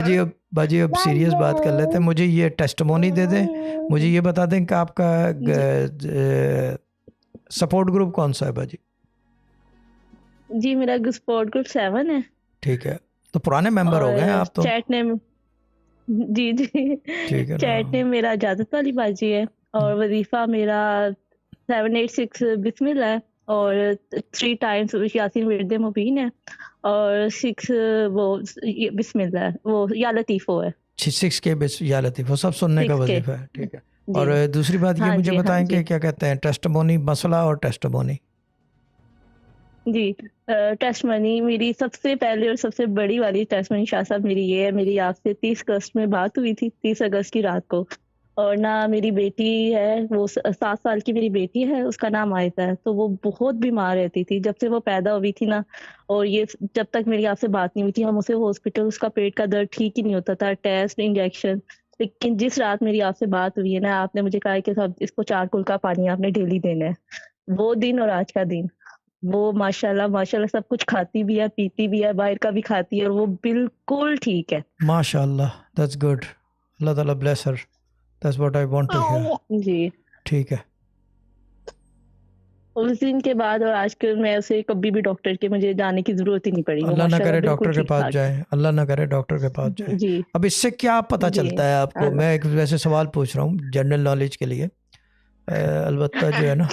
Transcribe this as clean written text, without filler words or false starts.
बाजी अब सीरियस बात कर लेते हैं। मुझे ये टेस्टिमोनी दे दें, मुझे ये बता दें कि आपका सपोर्ट ग्रुप कौन सा है बाजी? जी मेरा सपोर्ट ग्रुप 7 है। ठीक है, तो पुराने मेंबर हो गए हैं और आप तो। चैट नेम जी ठीक है ना। चैट नेम मेरा इजाजत वाली बाजी है और वजीफा मेरा 786 बिस्मिल है और 3 टाइम्स यासीन विर्द मुबीन है और 6 वो बिस्मिल है, वो या लतीफ़ो है। 6 के बिस या लतीफ़, वो सब सुनने का 6 के वजीफा है। ठीक है। जी। और दूसरी बात ये हाँ मुझे जी, हाँ बताएं कि जी। क्या कहते हैं टेस्टिमोनी मसला और टेस्टिमोनी। जी टेस्ट मनी मेरी सबसे पहले और सबसे बड़ी वाली टेस्ट मनी शाह साहब मेरी ये है, मेरी आपसे 30 अगस्त में बात हुई थी, 30 अगस्त की रात को। और ना मेरी बेटी है, वो 7 साल की मेरी बेटी है, उसका नाम आयता है। तो वो बहुत बीमार रहती थी जब से वो पैदा हुई थी ना, और ये जब तक मेरी आपसे बात नहीं हुई थी, हम उसे हॉस्पिटल, उसका पेट का दर्द ठीक ही नहीं होता था, टेस्ट, इंजेक्शन। लेकिन जिस रात मेरी आपसे बात हुई है ना, आपने मुझे कहा है कि साहब इसको 4 कुल्का पानी आपने डेली देना है। वो दिन और आज का दिन, वो माशाल्लाह माशाल्लाह सब कुछ खाती भी है, पीती भी है, बाहर का भी खाती है और वो बिल्कुल ठीक है। माशाल्लाह, that's good. Allah Taala bless her, that's what I want to hear. जी। ठीक है। उस दिन के बाद और आजकल मैं उसे कभी भी डॉक्टर के मुझे जाने की ज़रूरत ही नहीं पड़ी। वो अल्लाह ना माशाल्लाह करे बिल्कुल डॉक्टर के पास ठीक-ठाक है। जाए, अल्लाह ना करे डॉक्टर के पास जाए। जी, अब इससे क्या पता जी। चलता है आपको? अल्लाह मैं एक वैसे सवाल पूछ रहा हूँ जनरल नॉलेज के लिए। अलबत्ता जो है ना